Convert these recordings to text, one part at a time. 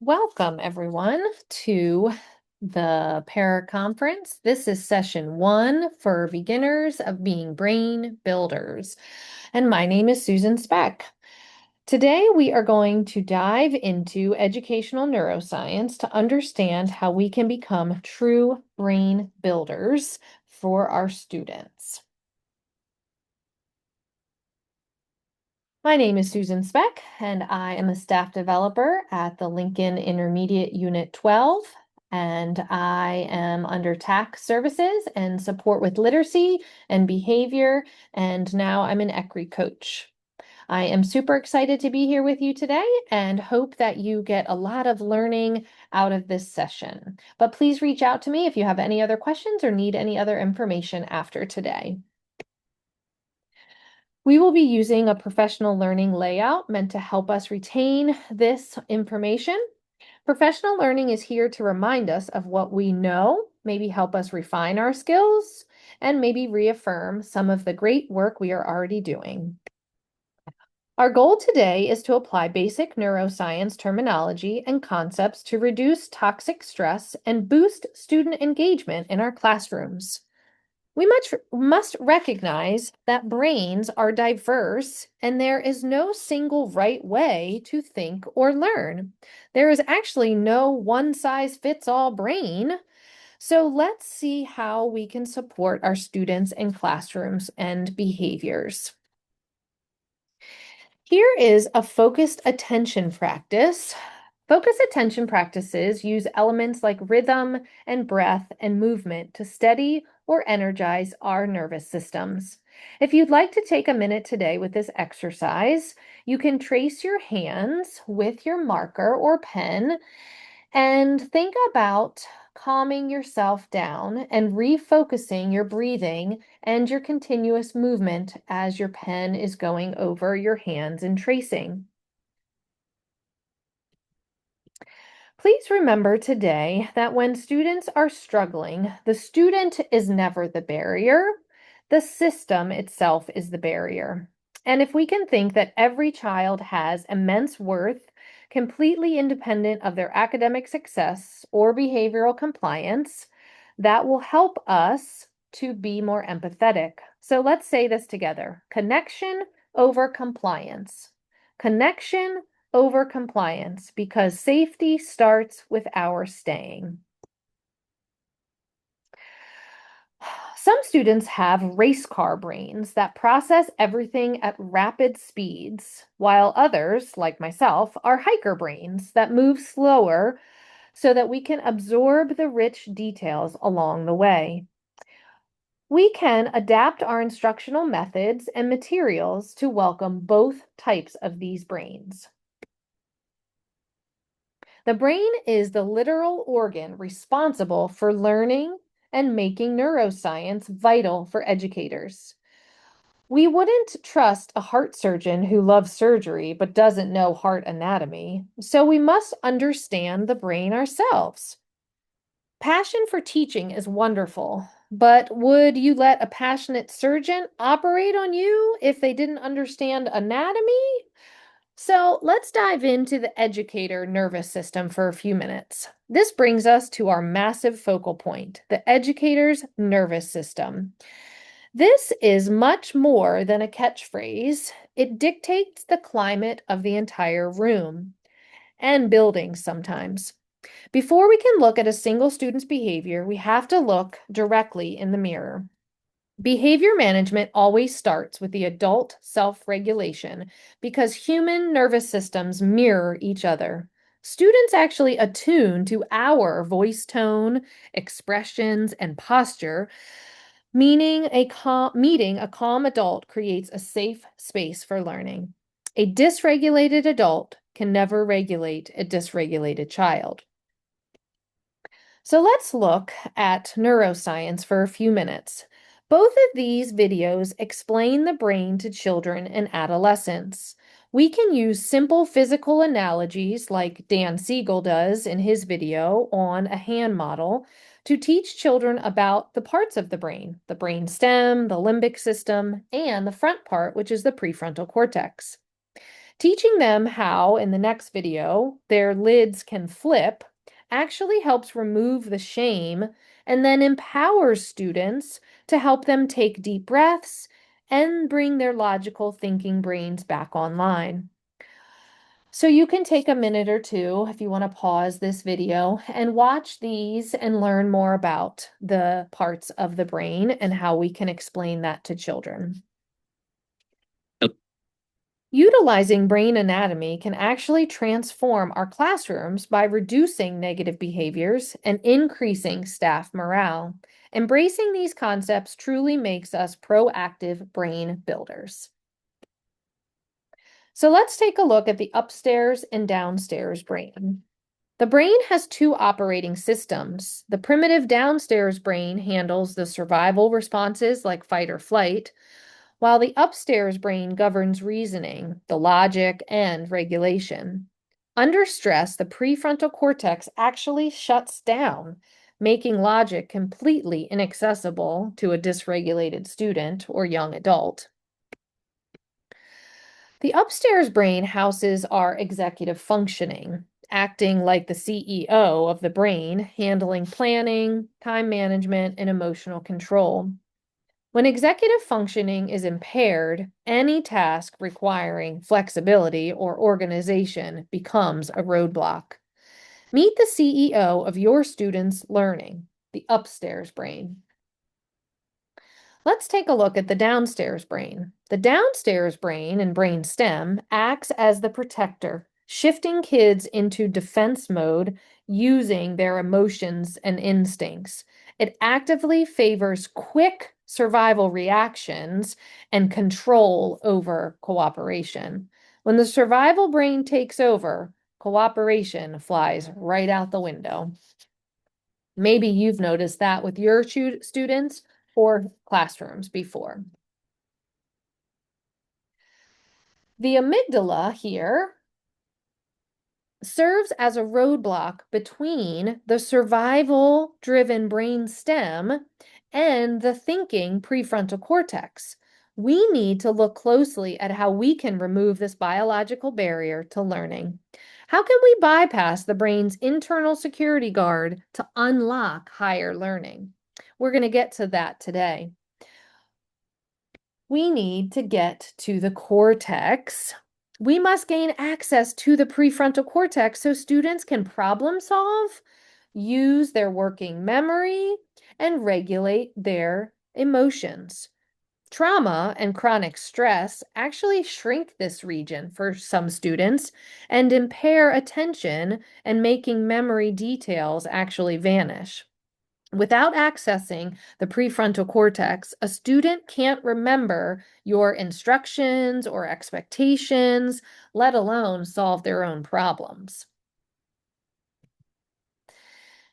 Welcome, everyone, to the Para Conference. This is session 1 for beginners of being brain builders. And my name is Susan Speck. Today, we are going to dive into educational neuroscience to understand how we can become true brain builders for our students. My name is Susan Speck, and I am a staff developer at the Lincoln Intermediate Unit 12, and I am under tax services and support with literacy and behavior, and now I'm an ECRI coach. I am super excited to be here with you today and hope that you get a lot of learning out of this session. But please reach out to me if you have any other questions or need any other information after today. We will be using a professional learning layout meant to help us retain this information. Professional learning is here to remind us of what we know, maybe help us refine our skills, and maybe reaffirm some of the great work we are already doing. Our goal today is to apply basic neuroscience terminology and concepts to reduce toxic stress and boost student engagement in our classrooms. We must recognize that brains are diverse and there is no single right way to think or learn. There is actually no one-size-fits-all brain. So let's see how we can support our students in classrooms and behaviors. Here is a focused attention practice. Focused attention practices use elements like rhythm and breath and movement to steady or energize our nervous systems. If you'd like to take a minute today with this exercise, you can trace your hands with your marker or pen and think about calming yourself down and refocusing your breathing and your continuous movement as your pen is going over your hands and tracing. Please remember today that when students are struggling, the student is never the barrier. The system itself is the barrier. And if we can think that every child has immense worth, completely independent of their academic success or behavioral compliance, that will help us to be more empathetic. So let's say this together. Connection over compliance. Connection over compliance, because safety starts with our staying. Some students have race car brains that process everything at rapid speeds, while others, like myself, are hiker brains that move slower so that we can absorb the rich details along the way. We can adapt our instructional methods and materials to welcome both types of these brains. The brain is the literal organ responsible for learning and making neuroscience vital for educators. We wouldn't trust a heart surgeon who loves surgery but doesn't know heart anatomy, so we must understand the brain ourselves. Passion for teaching is wonderful, but would you let a passionate surgeon operate on you if they didn't understand anatomy? So let's dive into the educator nervous system for a few minutes. This brings us to our massive focal point, the educator's nervous system. This is much more than a catchphrase. It dictates the climate of the entire room and building sometimes. Before we can look at a single student's behavior, we have to look directly in the mirror. Behavior management always starts with the adult self-regulation because human nervous systems mirror each other. Students actually attune to our voice tone, expressions, and posture, meaning meeting a calm adult creates a safe space for learning. A dysregulated adult can never regulate a dysregulated child. So let's look at neuroscience for a few minutes. Both of these videos explain the brain to children and adolescents. We can use simple physical analogies like Dan Siegel does in his video on a hand model to teach children about the parts of the brain stem, the limbic system, and the front part, which is the prefrontal cortex. Teaching them how, in the next video, their lids can flip actually helps remove the shame and then empowers students to help them take deep breaths and bring their logical thinking brains back online. So you can take a minute or two if you want to pause this video and watch these and learn more about the parts of the brain and how we can explain that to children. Utilizing brain anatomy can actually transform our classrooms by reducing negative behaviors and increasing staff morale. Embracing these concepts truly makes us proactive brain builders. So let's take a look at the upstairs and downstairs brain. The brain has two operating systems. The primitive downstairs brain handles the survival responses like fight or flight, while the upstairs brain governs reasoning, the logic, and regulation. Under stress, the prefrontal cortex actually shuts down, making logic completely inaccessible to a dysregulated student or young adult. The upstairs brain houses our executive functioning, acting like the CEO of the brain, handling planning, time management, and emotional control. When executive functioning is impaired, any task requiring flexibility or organization becomes a roadblock. Meet the CEO of your students' learning, the upstairs brain. Let's take a look at the downstairs brain. The downstairs brain and brain stem acts as the protector, shifting kids into defense mode using their emotions and instincts. It actively favors quick survival reactions and control over cooperation. When the survival brain takes over, cooperation flies right out the window. Maybe you've noticed that with your students or classrooms before. The amygdala here serves as a roadblock between the survival-driven brain stem and the thinking prefrontal cortex. We need to look closely at how we can remove this biological barrier to learning. How can we bypass the brain's internal security guard to unlock higher learning? We're going to get to that today. We need to get to the cortex. We must gain access to the prefrontal cortex so students can problem solve, use their working memory, and regulate their emotions. Trauma and chronic stress actually shrink this region for some students and impair attention, and making memory details actually vanish. Without accessing the prefrontal cortex, a student can't remember your instructions or expectations, let alone solve their own problems.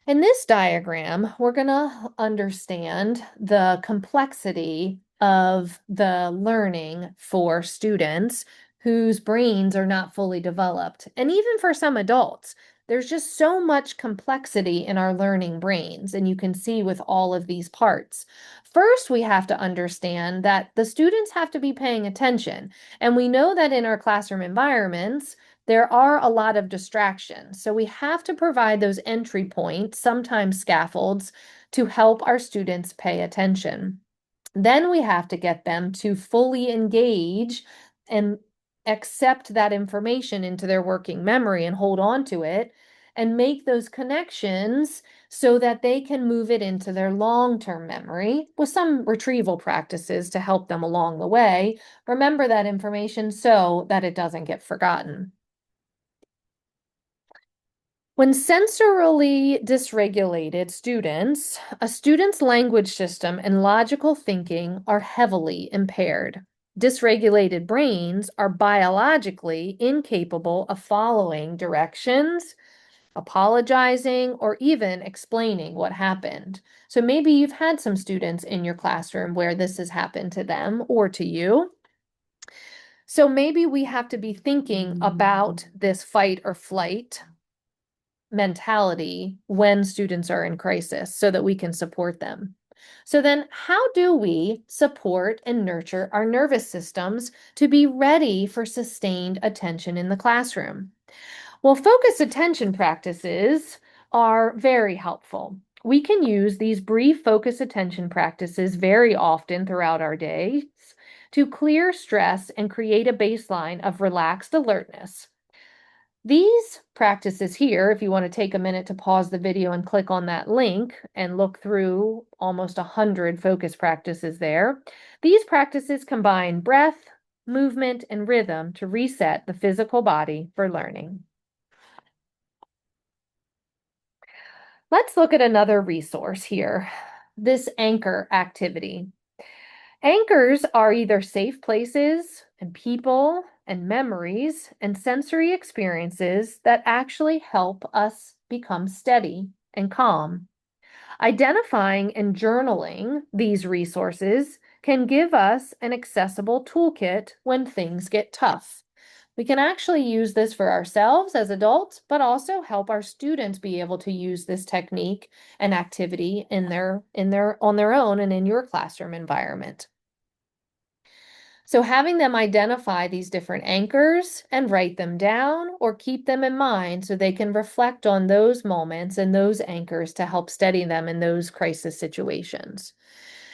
In this diagram, we're going to understand the complexity of the learning for students whose brains are not fully developed. And even for some adults, there's just so much complexity in our learning brains, and you can see with all of these parts. First, we have to understand that the students have to be paying attention. And we know that in our classroom environments, there are a lot of distractions. So we have to provide those entry points, sometimes scaffolds, to help our students pay attention. Then we have to get them to fully engage and accept that information into their working memory and hold on to it and make those connections so that they can move it into their long-term memory with some retrieval practices to help them along the way. Remember that information so that it doesn't get forgotten. When sensorily dysregulated students, a student's language system and logical thinking are heavily impaired. Dysregulated brains are biologically incapable of following directions, apologizing, or even explaining what happened. So maybe you've had some students in your classroom where this has happened to them or to you. So maybe we have to be thinking about this fight or flight mentality when students are in crisis so that we can support them. So then how do we support and nurture our nervous systems to be ready for sustained attention in the classroom? Well, focused attention practices are very helpful. We can use these brief focus attention practices very often throughout our days to clear stress and create a baseline of relaxed alertness. These practices here, if you want to take a minute to pause the video and click on that link and look through almost 100 focus practices there, these practices combine breath, movement, and rhythm to reset the physical body for learning. Let's look at another resource here, this anchor activity. Anchors are either safe places and people and memories and sensory experiences that actually help us become steady and calm. Identifying and journaling these resources can give us an accessible toolkit when things get tough. We can actually use this for ourselves as adults, but also help our students be able to use this technique and activity on their own and in your classroom environment. So having them identify these different anchors and write them down or keep them in mind so they can reflect on those moments and those anchors to help steady them in those crisis situations.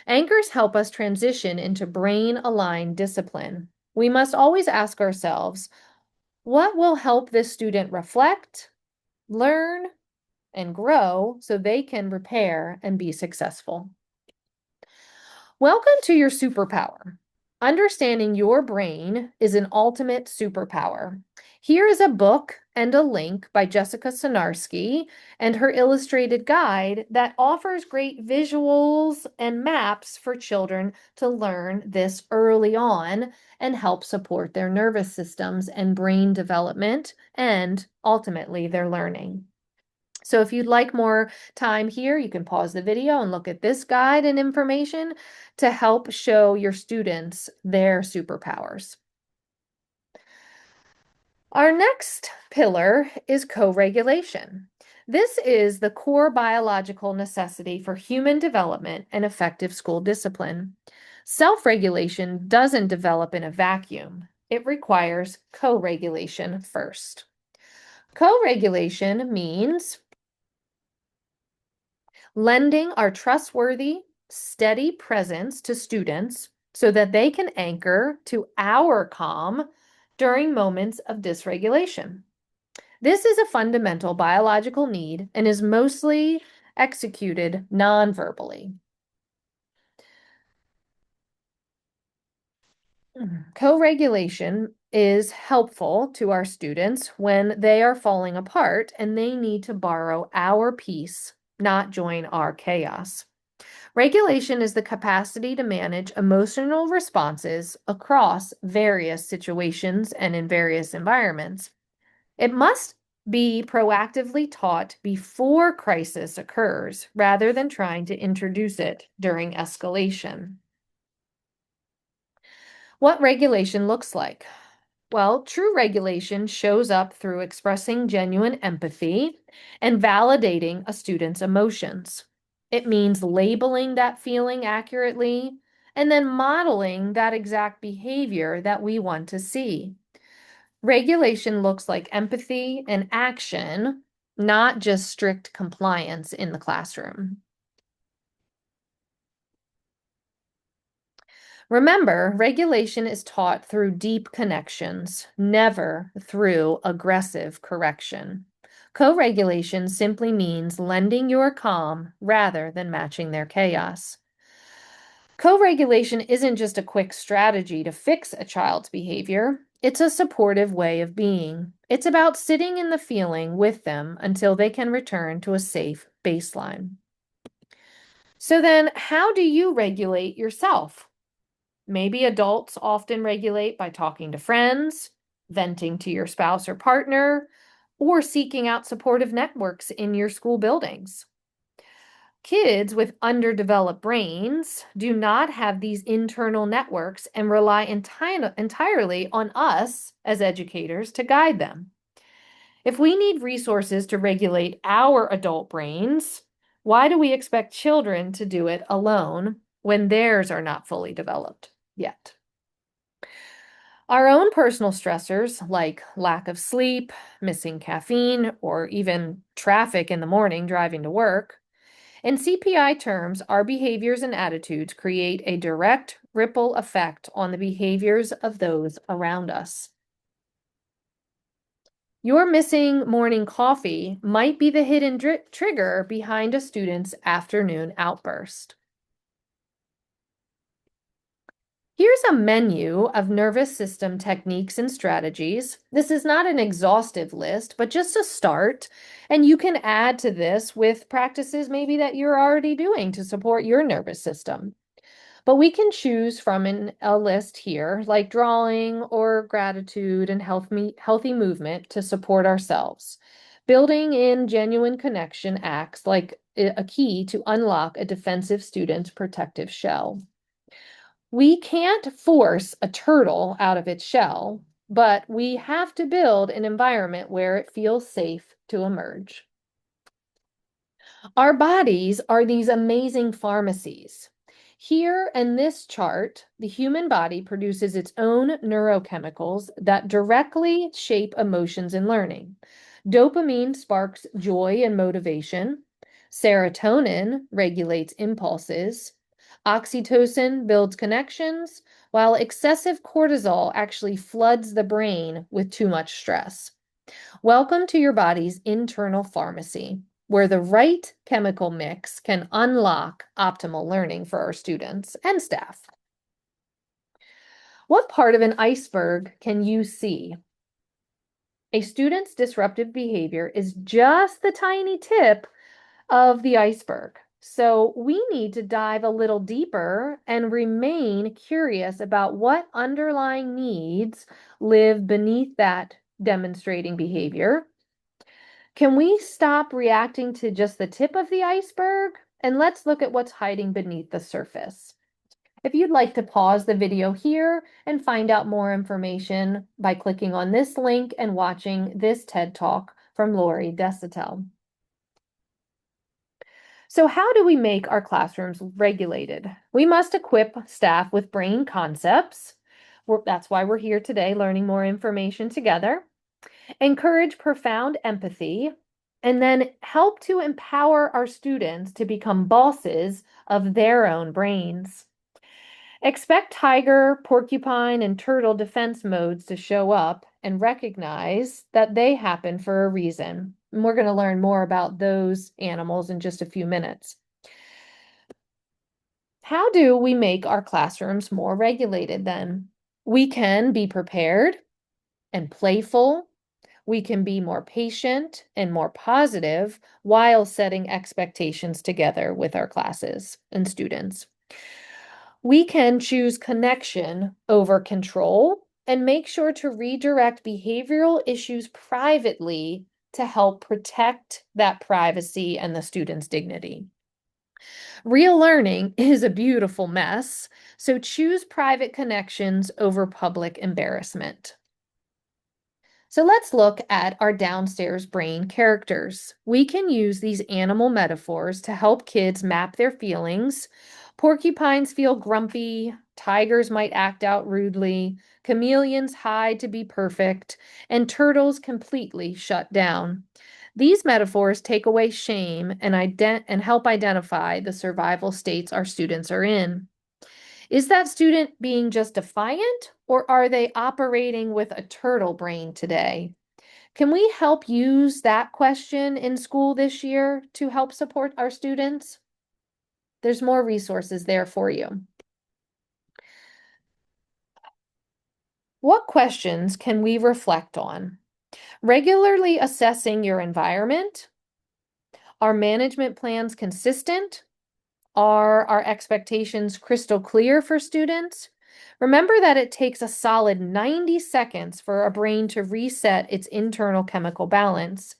Anchors help us transition into brain-aligned discipline. We must always ask ourselves, what will help this student reflect, learn, and grow so they can repair and be successful? Welcome to your superpower. Understanding your brain is an ultimate superpower. Here is a book and a link by Jessica Sonarski and her illustrated guide that offers great visuals and maps for children to learn this early on and help support their nervous systems and brain development and ultimately their learning. So if you'd like more time here, you can pause the video and look at this guide and information to help show your students their superpowers. Our next pillar is co-regulation. This is the core biological necessity for human development and effective school discipline. Self-regulation doesn't develop in a vacuum. It requires co-regulation first. Co-regulation means lending our trustworthy, steady presence to students so that they can anchor to our calm during moments of dysregulation. This is a fundamental biological need and is mostly executed non-verbally. Co-regulation is helpful to our students when they are falling apart and they need to borrow our peace, not join our chaos. Regulation is the capacity to manage emotional responses across various situations and in various environments. It must be proactively taught before crisis occurs rather than trying to introduce it during escalation. What regulation looks like? Well, true regulation shows up through expressing genuine empathy and validating a student's emotions. It means labeling that feeling accurately and then modeling that exact behavior that we want to see. Regulation looks like empathy and action, not just strict compliance in the classroom. Remember, regulation is taught through deep connections, never through aggressive correction. Co-regulation simply means lending your calm rather than matching their chaos. Co-regulation isn't just a quick strategy to fix a child's behavior. It's a supportive way of being. It's about sitting in the feeling with them until they can return to a safe baseline. So then, how do you regulate yourself? Maybe adults often regulate by talking to friends, venting to your spouse or partner, or seeking out supportive networks in your school buildings. Kids with underdeveloped brains do not have these internal networks and rely entirely on us as educators to guide them. If we need resources to regulate our adult brains, Why do we expect children to do it alone when theirs are not fully developed yet? Our own personal stressors, like lack of sleep, missing caffeine, or even traffic in the morning driving to work. In CPI terms, our behaviors and attitudes create a direct ripple effect on the behaviors of those around us. Your missing morning coffee might be the hidden trigger behind a student's afternoon outburst. Here's a menu of nervous system techniques and strategies. This is not an exhaustive list, but just a start. And you can add to this with practices maybe that you're already doing to support your nervous system. But we can choose from a list here, like drawing or gratitude and healthy movement to support ourselves. Building in genuine connection acts like a key to unlock a defensive student's protective shell. We can't force a turtle out of its shell, but we have to build an environment where it feels safe to emerge. Our bodies are these amazing pharmacies. Here in this chart, the human body produces its own neurochemicals that directly shape emotions and learning. Dopamine sparks joy and motivation. Serotonin regulates impulses. Oxytocin builds connections, while excessive cortisol actually floods the brain with too much stress. Welcome to your body's internal pharmacy, where the right chemical mix can unlock optimal learning for our students and staff. What part of an iceberg can you see? A student's disruptive behavior is just the tiny tip of the iceberg. So we need to dive a little deeper and remain curious about what underlying needs live beneath that demonstrating behavior. Can we stop reacting to just the tip of the iceberg? And let's look at what's hiding beneath the surface. If you'd like to pause the video here and find out more information by clicking on this link and watching this TED Talk from Lori Desitel. So how do we make our classrooms regulated? We must equip staff with brain concepts. That's why we're here today, learning more information together. Encourage profound empathy, and then help to empower our students to become bosses of their own brains. Expect tiger, porcupine, and turtle defense modes to show up and recognize that they happen for a reason. And we're going to learn more about those animals in just a few minutes. How do we make our classrooms more regulated then? We can be prepared and playful. We can be more patient and more positive while setting expectations together with our classes and students. We can choose connection over control and make sure to redirect behavioral issues privately to help protect that privacy and the student's dignity. Real learning is a beautiful mess, so choose private connections over public embarrassment. So let's look at our downstairs brain characters. We can use these animal metaphors to help kids map their feelings. Porcupines feel grumpy, tigers might act out rudely, chameleons hide to be perfect, and turtles completely shut down. These metaphors take away shame and help identify the survival states our students are in. Is that student being just defiant, or are they operating with a turtle brain today? Can we help use that question in school this year to help support our students? There's more resources there for you. What questions can we reflect on? Regularly assessing your environment. Are management plans consistent? Are our expectations crystal clear for students? Remember that it takes a solid 90 seconds for a brain to reset its internal chemical balance.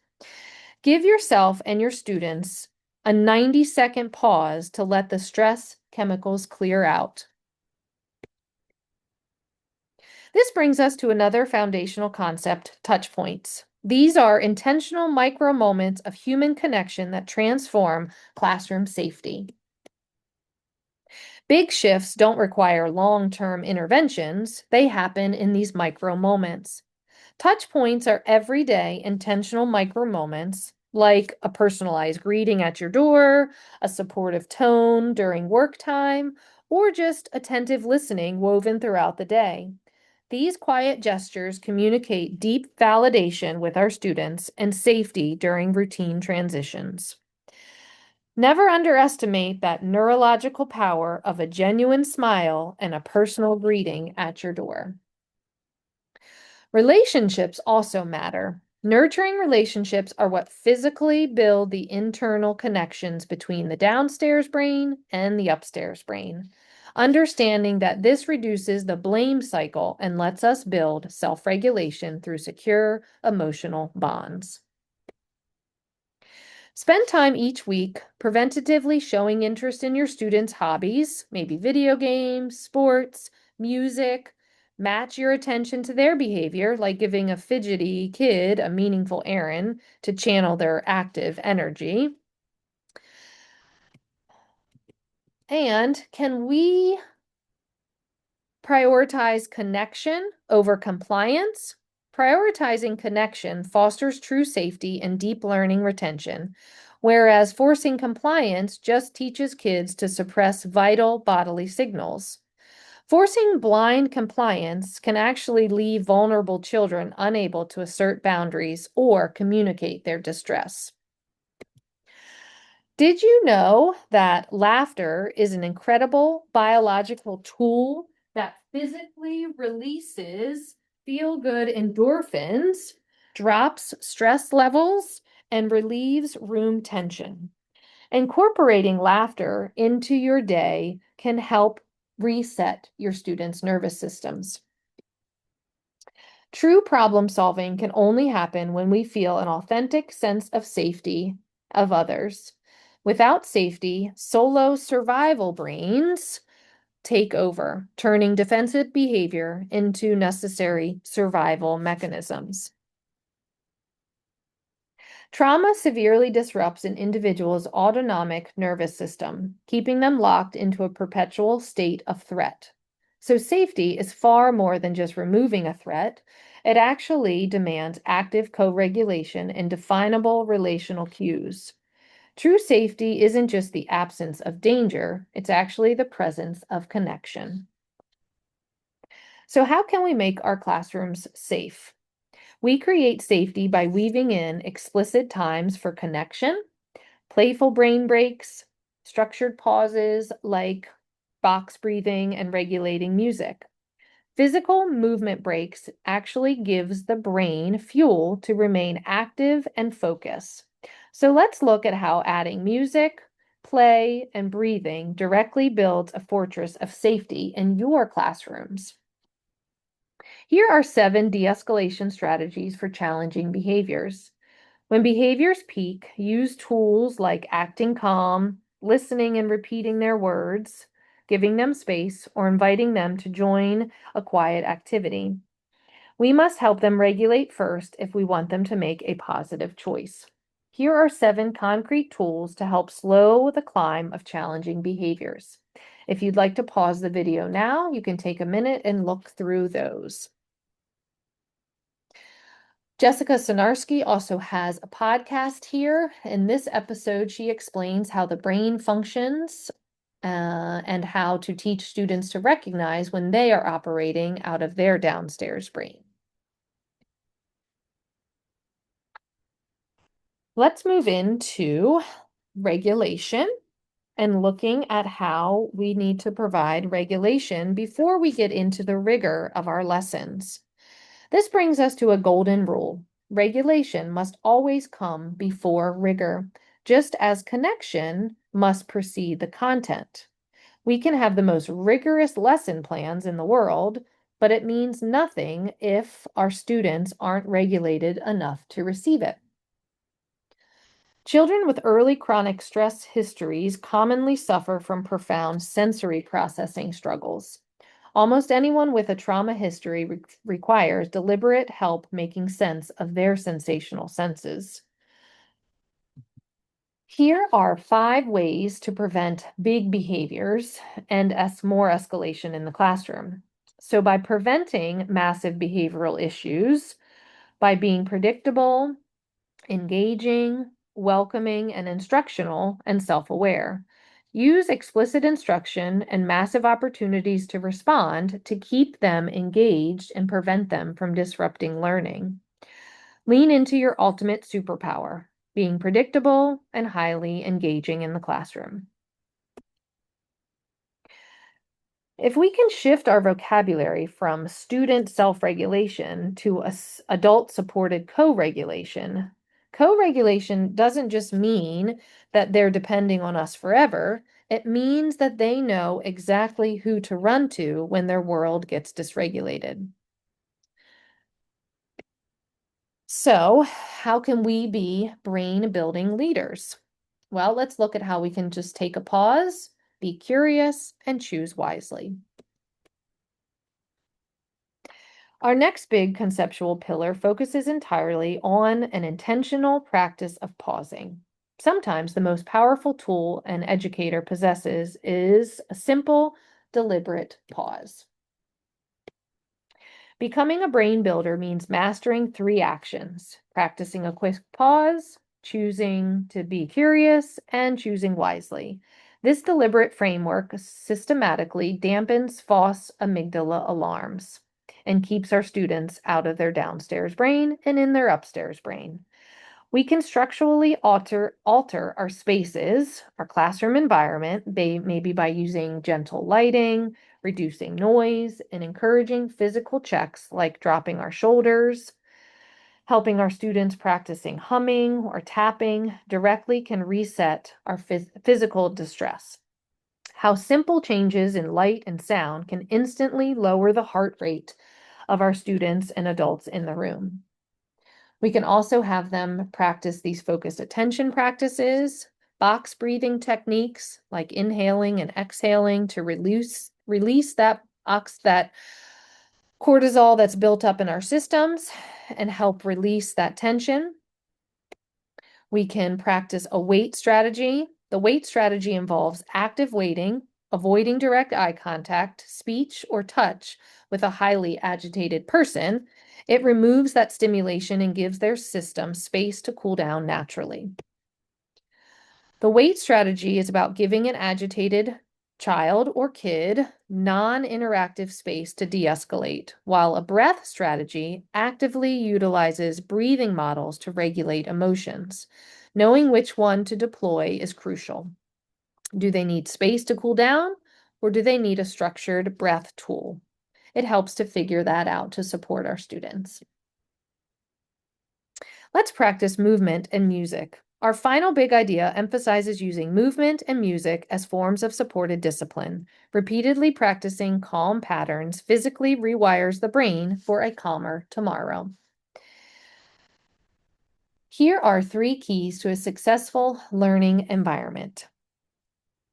Give yourself and your students a 90-second pause to let the stress chemicals clear out. This brings us to another foundational concept, touch points. These are intentional micro moments of human connection that transform classroom safety. Big shifts don't require long-term interventions. They happen in these micro moments. Touch points are everyday intentional micro moments, like a personalized greeting at your door, a supportive tone during work time, or just attentive listening woven throughout the day. These quiet gestures communicate deep validation with our students and safety during routine transitions. Never underestimate that neurological power of a genuine smile and a personal greeting at your door. Relationships also matter. Nurturing relationships are what physically build the internal connections between the downstairs brain and the upstairs brain. Understanding that this reduces the blame cycle and lets us build self-regulation through secure emotional bonds. Spend time each week preventatively showing interest in your students' hobbies, maybe video games, sports, music. Match your attention to their behavior, like giving a fidgety kid a meaningful errand to channel their active energy. And can we prioritize connection over compliance? Prioritizing connection fosters true safety and deep learning retention, whereas forcing compliance just teaches kids to suppress vital bodily signals. Forcing blind compliance can actually leave vulnerable children unable to assert boundaries or communicate their distress. Did you know that laughter is an incredible biological tool that physically releases feel-good endorphins, drops stress levels, and relieves room tension? Incorporating laughter into your day can help reset your students' nervous systems. True problem solving can only happen when we feel an authentic sense of safety of others. Without safety, solo survival brains take over, turning defensive behavior into necessary survival mechanisms. Trauma severely disrupts an individual's autonomic nervous system, keeping them locked into a perpetual state of threat. So, safety is far more than just removing a threat. It actually demands active co regulation and definable relational cues. True safety isn't just the absence of danger, it's actually the presence of connection. So, how can we make our classrooms safe? We create safety by weaving in explicit times for connection, playful brain breaks, structured pauses like box breathing and regulating music. Physical movement breaks actually gives the brain fuel to remain active and focus. So let's look at how adding music, play, and breathing directly builds a fortress of safety in your classrooms. Here are 7 de-escalation strategies for challenging behaviors. When behaviors peak, use tools like acting calm, listening and repeating their words, giving them space, or inviting them to join a quiet activity. We must help them regulate first if we want them to make a positive choice. Here are 7 concrete tools to help slow the climb of challenging behaviors. If you'd like to pause the video now, you can take a minute and look through those. Jessica Sonarski also has a podcast here. In this episode, she explains how the brain functions and how to teach students to recognize when they are operating out of their downstairs brain. Let's move into regulation and looking at how we need to provide regulation before we get into the rigor of our lessons. This brings us to a golden rule. Regulation must always come before rigor, just as connection must precede the content. We can have the most rigorous lesson plans in the world, but it means nothing if our students aren't regulated enough to receive it. Children with early chronic stress histories commonly suffer from profound sensory processing struggles. Almost anyone with a trauma history requires deliberate help making sense of their sensational senses. Here are 5 ways to prevent big behaviors and more escalation in the classroom. So, by preventing massive behavioral issues, by being predictable, engaging, welcoming, and instructional, and self aware. Use explicit instruction and massive opportunities to respond to keep them engaged and prevent them from disrupting learning. Lean into your ultimate superpower, being predictable and highly engaging in the classroom. If we can shift our vocabulary from student self-regulation to adult-supported co-regulation, co-regulation doesn't just mean that they're depending on us forever. It means that they know exactly who to run to when their world gets dysregulated. So, how can we be brain-building leaders? Well, let's look at how we can just take a pause, be curious, and choose wisely. Our next big conceptual pillar focuses entirely on an intentional practice of pausing. Sometimes the most powerful tool an educator possesses is a simple, deliberate pause. Becoming a brain builder means mastering 3 actions: practicing a quick pause, choosing to be curious, and choosing wisely. This deliberate framework systematically dampens false amygdala alarms and keeps our students out of their downstairs brain and in their upstairs brain. We can structurally alter our spaces, our classroom environment, maybe by using gentle lighting, reducing noise, and encouraging physical checks like dropping our shoulders. Helping our students practicing humming or tapping directly can reset our physical distress. How simple changes in light and sound can instantly lower the heart rate of our students and adults in the room. We can also have them practice these focused attention practices, box breathing techniques like inhaling and exhaling to release that cortisol that's built up in our systems and help release that tension. We can practice a wait strategy. The wait strategy involves active waiting, avoiding direct eye contact, speech, or touch with a highly agitated person. It removes that stimulation and gives their system space to cool down naturally. The wait strategy is about giving an agitated child or kid non-interactive space to de-escalate, while a breath strategy actively utilizes breathing models to regulate emotions. Knowing which one to deploy is crucial. Do they need space to cool down, or do they need a structured breath tool? It helps to figure that out to support our students. Let's practice movement and music. Our final big idea emphasizes using movement and music as forms of supported discipline. Repeatedly practicing calm patterns physically rewires the brain for a calmer tomorrow. Here are 3 keys to a successful learning environment.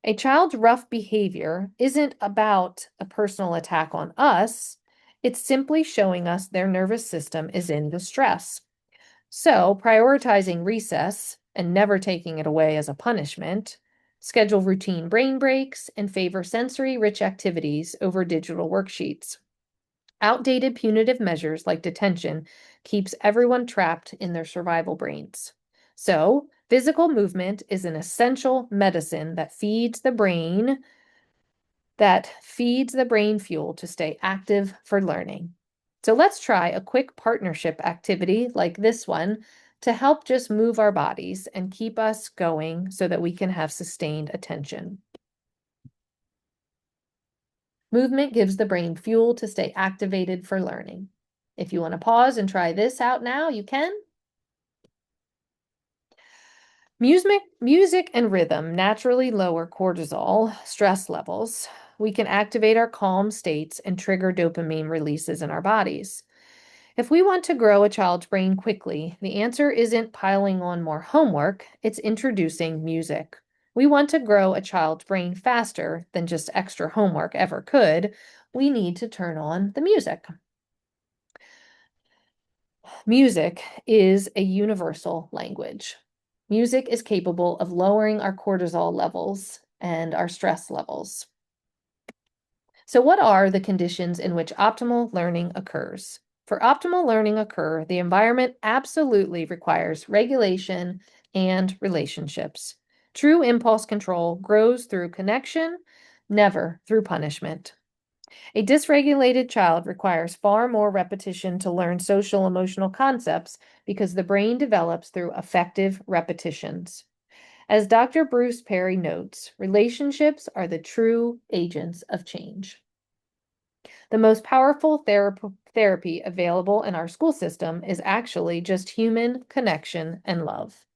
A child's rough behavior isn't about a personal attack on us. It's simply showing us their nervous system is in distress. So, prioritizing recess and never taking it away as a punishment, schedule routine brain breaks, and favor sensory-rich activities over digital worksheets. Outdated punitive measures like detention keeps everyone trapped in their survival brains. So, physical movement is an essential medicine that feeds the brain fuel to stay active for learning. So let's try a quick partnership activity like this one to help just move our bodies and keep us going so that we can have sustained attention. Movement gives the brain fuel to stay activated for learning. If you want to pause and try this out now, you can. Music and rhythm naturally lower cortisol stress levels. We can activate our calm states and trigger dopamine releases in our bodies. If we want to grow a child's brain quickly, the answer isn't piling on more homework, it's introducing music. We want to grow a child's brain faster than just extra homework ever could. we need to turn on the music. Music is a universal language. Music is capable of lowering our cortisol levels and our stress levels. So, what are the conditions in which optimal learning occurs? For optimal learning occur, the environment absolutely requires regulation and relationships. True impulse control grows through connection, never through punishment. A dysregulated child requires far more repetition to learn social emotional concepts because the brain develops through effective repetitions. As Dr. Bruce Perry notes, relationships are the true agents of change. The most powerful therapy available in our school system is actually just human connection and love.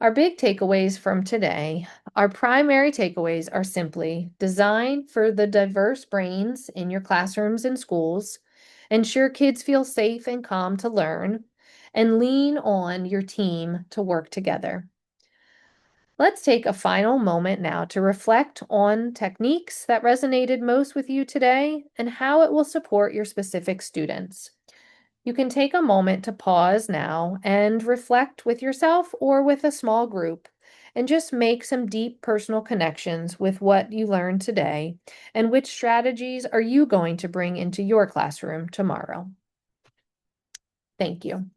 Our big takeaways from today, our primary takeaways are simply design for the diverse brains in your classrooms and schools, ensure kids feel safe and calm to learn, and lean on your team to work together. Let's take a final moment now to reflect on techniques that resonated most with you today and how it will support your specific students. You can take a moment to pause now and reflect with yourself or with a small group and just make some deep personal connections with what you learned today and which strategies are you going to bring into your classroom tomorrow. Thank you.